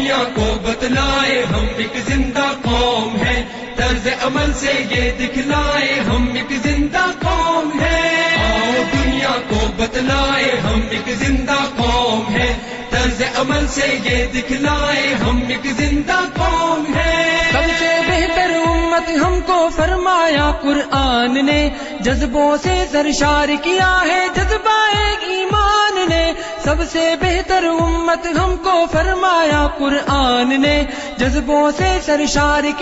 दुनिया को बतलाए हम एक जिंदा कौम है, तर्ज अमल से ये दिखलाए हम एक जिंदा कौम है। आओ दुनिया को बतलाए हम एक जिंदा कौम है, तर्ज अमल से ये दिखलाए हम एक जिंदा कौम है। सबसे बेहतर उम्मत हमको फरमाया कुरआन ने, जज्बों से सरशार किया है जज्बाए ईमान ने। सबसे बेहतर उम्मत हमको फरमाया कुरआन ने, जज्बों से सरशार किया